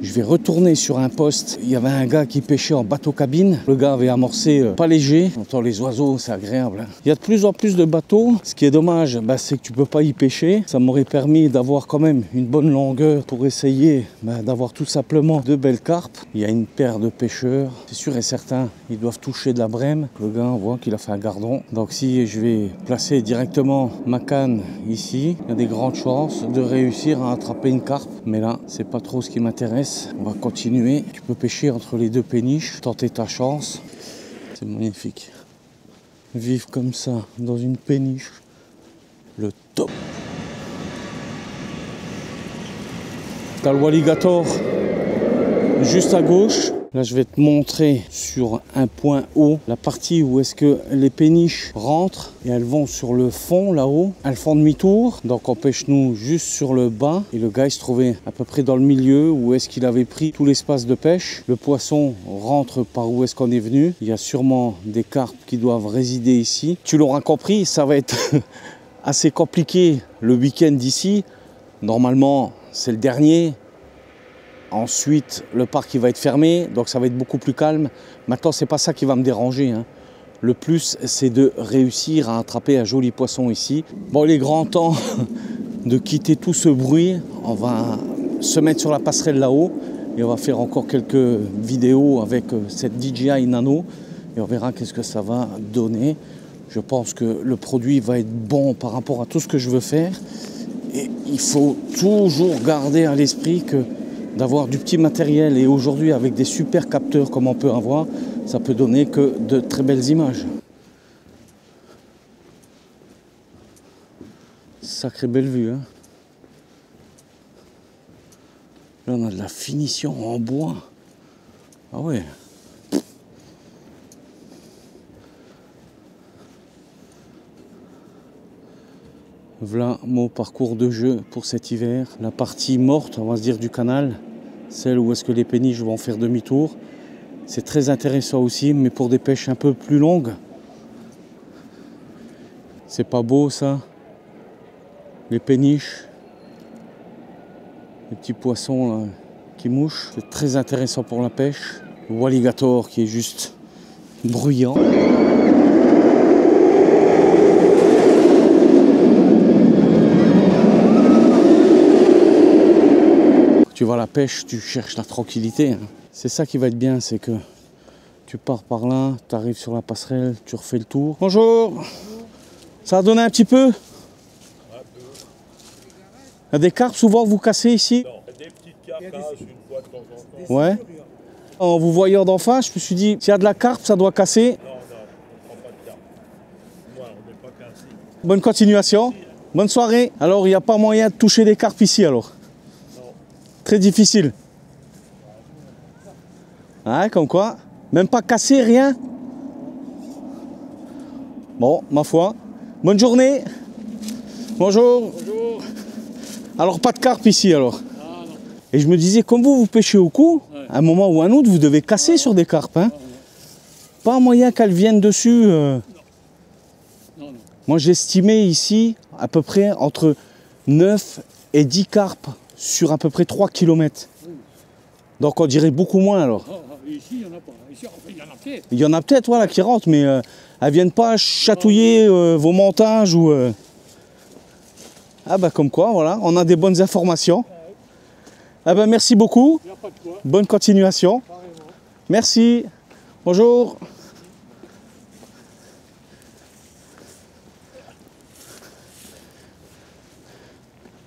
Je vais retourner sur un poste. Il y avait un gars qui pêchait en bateau cabine. Le gars avait amorcé pas léger. On entend les oiseaux, c'est agréable. Il y a de plus en plus de bateaux. Ce qui est dommage, c'est que tu peux pas y pêcher. Ça m'aurait permis d'avoir quand même une bonne longueur pour essayer d'avoir tout simplement de belles carpes. Il y a une paire de pêcheurs. C'est sûr et certain, ils doivent toucher de la brème. Le gars, on voit qu'il a fait un gardon. Donc si je vais placer directement ma canne ici, il y a des grandes chances de réussir à attraper une carpe. Mais là, c'est pas trop ce qui m'intéresse. On va continuer. Tu peux pêcher entre les deux péniches, tenter ta chance. C'est magnifique. Vivre comme ça, dans une péniche, le top. T'as le Walligator juste à gauche. Là, je vais te montrer sur un point haut la partie où est-ce que les péniches rentrent et elles vont sur le fond là-haut. Elles font demi-tour, donc on pêche nous juste sur le bas. Et le gars, il se trouvait à peu près dans le milieu où est-ce qu'il avait pris tout l'espace de pêche. Le poisson rentre par où est-ce qu'on est venu. Il y a sûrement des carpes qui doivent résider ici. Tu l'auras compris, ça va être assez compliqué le week-end d'ici. Normalement, c'est le dernier. Ensuite, le parc il va être fermé, donc ça va être beaucoup plus calme. Maintenant, c'est pas ça qui va me déranger, hein. Le plus, c'est de réussir à attraper un joli poisson ici. Bon, il est grand temps de quitter tout ce bruit. On va se mettre sur la passerelle là-haut et on va faire encore quelques vidéos avec cette DJI Nano et on verra qu'est-ce que ça va donner. Je pense que le produit va être bon par rapport à tout ce que je veux faire. Et il faut toujours garder à l'esprit que d'avoir du petit matériel et aujourd'hui avec des super capteurs comme on peut avoir, ça peut donner que de très belles images. Sacrée belle vue, hein. Là on a de la finition en bois. Ah ouais. Voilà mon parcours de jeu pour cet hiver. La partie morte, on va se dire, du canal, celle où est-ce que les péniches vont faire demi-tour. C'est très intéressant aussi, mais pour des pêches un peu plus longues. C'est pas beau ça? Les péniches, les petits poissons là, qui mouchent. C'est très intéressant pour la pêche. Le Walligator qui est juste bruyant. Tu vas à la pêche, tu cherches la tranquillité, hein. C'est ça qui va être bien, c'est que tu pars par là, tu arrives sur la passerelle, tu refais le tour. Bonjour. Ça a donné un petit peu? Il y a des carpes souvent vous cassez ici? Non, des petites carcasses une fois de temps en temps. Ouais. En vous voyant d'en face, je me suis dit, s'il y a de la carpe, ça doit casser. Non, on ne prend pas de carpe. Moi, on n'est pas cassé. Bonne continuation. Bonne soirée. Alors, il n'y a pas moyen de toucher des carpes ici alors? Non. Très difficile. Ouais, comme quoi. Même pas cassé, rien. Bon, ma foi. Bonne journée. Bonjour. Bonjour. Alors, pas de carpe ici alors? Ah non. Et je me disais, comme vous pêchez au cou, Ouais. à un moment ou à un autre, vous devez casser sur des carpes, hein? Pas moyen qu'elles viennent dessus. Non, non. Moi, j'estimais ici à peu près entre 9 et 10 carpes sur à peu près 3 km. Donc, on dirait beaucoup moins alors. Ici, il n'y en a pas. Ici, enfin, il y en a peut-être. Il y en a peut-être voilà, qui rentrent, mais elles ne viennent pas chatouiller vos montages ou... Ah bah comme quoi, voilà, on a des bonnes informations. Ah bah merci beaucoup. Il n'y a pas de quoi. Bonne continuation. Carrément. Merci. Bonjour.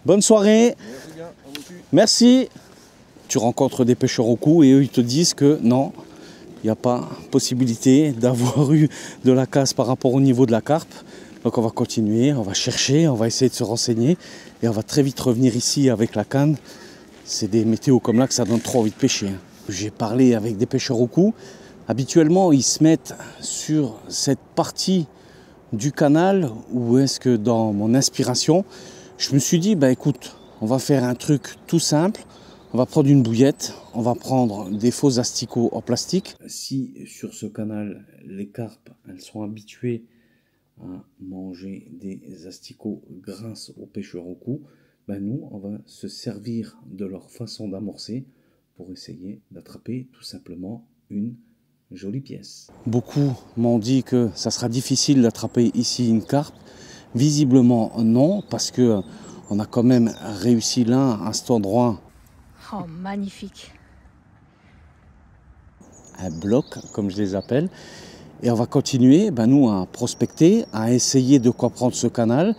Bonne soirée. Merci bien. À vous aussi. Merci. Tu rencontres des pêcheurs au cou et eux ils te disent que non, il n'y a pas possibilité d'avoir eu de la casse par rapport au niveau de la carpe. Donc on va continuer, on va chercher, on va essayer de se renseigner et on va très vite revenir ici avec la canne. C'est des météos comme là que ça donne trop envie de pêcher, hein. J'ai parlé avec des pêcheurs au cou. Habituellement, ils se mettent sur cette partie du canal où est-ce que dans mon inspiration, je me suis dit, bah écoute, on va faire un truc tout simple. On va prendre une bouillette, on va prendre des faux asticots en plastique. Si sur ce canal, les carpes, elles sont habituées à manger des asticots grâce aux pêcheurs au cou, ben nous, on va se servir de leur façon d'amorcer pour essayer d'attraper tout simplement une jolie pièce. Beaucoup m'ont dit que ça sera difficile d'attraper ici une carpe. Visiblement non, parce que on a quand même réussi là à cet endroit. Oh, magnifique. Un bloc, comme je les appelle. Et on va continuer, nous, à prospecter, à essayer de comprendre ce canal.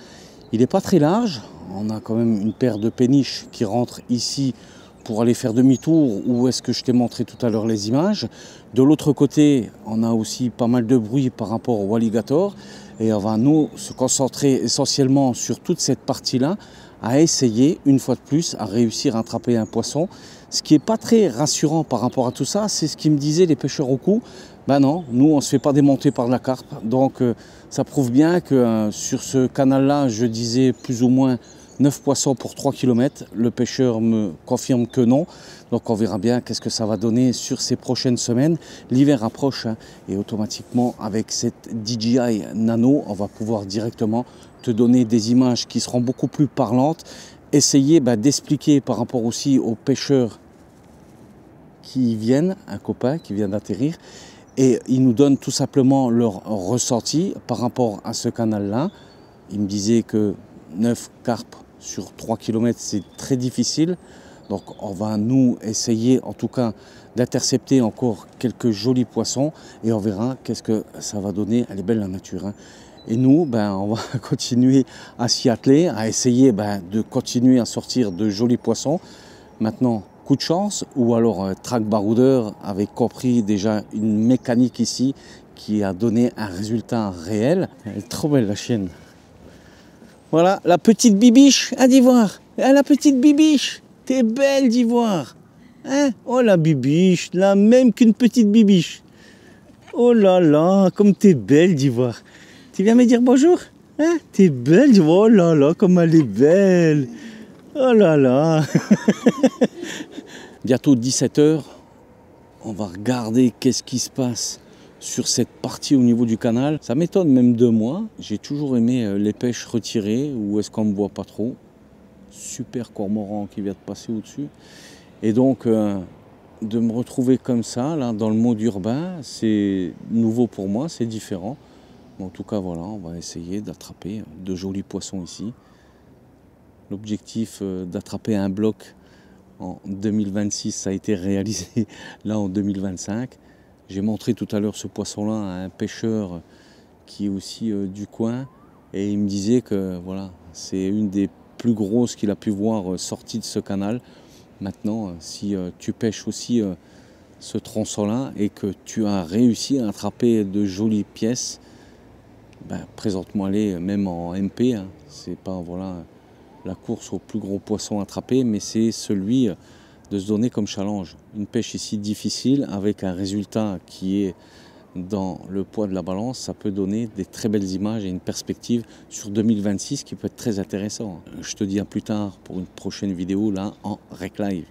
Il n'est pas très large. On a quand même une paire de péniches qui rentrent ici pour aller faire demi-tour, où est-ce que je t'ai montré tout à l'heure les images. De l'autre côté, on a aussi pas mal de bruit par rapport au alligator. Et on va nous se concentrer essentiellement sur toute cette partie-là, à essayer, une fois de plus, à réussir à attraper un poisson. Ce qui n'est pas très rassurant par rapport à tout ça, c'est ce qu'ils me disaient les pêcheurs au cou. Ben non, nous on ne se fait pas démonter par la carpe. Donc ça prouve bien que sur ce canal-là, je disais plus ou moins 9 poissons pour 3 km. Le pêcheur me confirme que non. Donc on verra bien qu'est-ce que ça va donner sur ces prochaines semaines. L'hiver approche et automatiquement avec cette DJI Nano, on va pouvoir directement te donner des images qui seront beaucoup plus parlantes. Essayer d'expliquer par rapport aussi aux pêcheurs qui viennent, un copain qui vient d'atterrir, et ils nous donnent tout simplement leur ressenti par rapport à ce canal-là. Ils me disaient que 9 carpes sur 3 km, c'est très difficile. Donc on va nous essayer en tout cas d'intercepter encore quelques jolis poissons et on verra qu'est-ce que ça va donner. Elle est belle la nature. Et nous, on va continuer à s'y atteler, à essayer de continuer à sortir de jolis poissons. Maintenant, coup de chance, ou alors track baroudeur avait compris déjà une mécanique ici qui a donné un résultat réel. Elle est trop belle la chienne. Voilà, la petite bibiche d'Ivoire. La petite bibiche, t'es belle d'Ivoire. Hein? Oh la bibiche, la même qu'une petite bibiche. Oh là là, comme t'es belle d'Ivoire. Tu viens me dire bonjour? Hein? T'es belle d'Ivoire. Oh là là, comme elle est belle. Oh là là. Bientôt 17 h. On va regarder qu'est-ce qui se passe sur cette partie au niveau du canal. Ça m'étonne même de moi. J'ai toujours aimé les pêches retirées où est-ce qu'on ne me voit pas trop. Super cormoran qui vient de passer au-dessus. Et donc de me retrouver comme ça, là, dans le mode urbain, c'est nouveau pour moi, c'est différent. Mais en tout cas, voilà, on va essayer d'attraper de jolis poissons ici. L'objectif d'attraper un bloc en 2026, ça a été réalisé là en 2025. J'ai montré tout à l'heure ce poisson-là à un pêcheur qui est aussi du coin et il me disait que voilà, c'est une des plus grosses qu'il a pu voir sortie de ce canal. Maintenant, si tu pêches aussi ce tronçon-là et que tu as réussi à attraper de jolies pièces, présente-moi-les même en MP. C'est pas voilà, la course au plus gros poisson attrapé, mais c'est celui de se donner comme challenge. Une pêche ici difficile avec un résultat qui est dans le poids de la balance, ça peut donner des très belles images et une perspective sur 2026 qui peut être très intéressant. Je te dis à plus tard pour une prochaine vidéo là en Rec Live.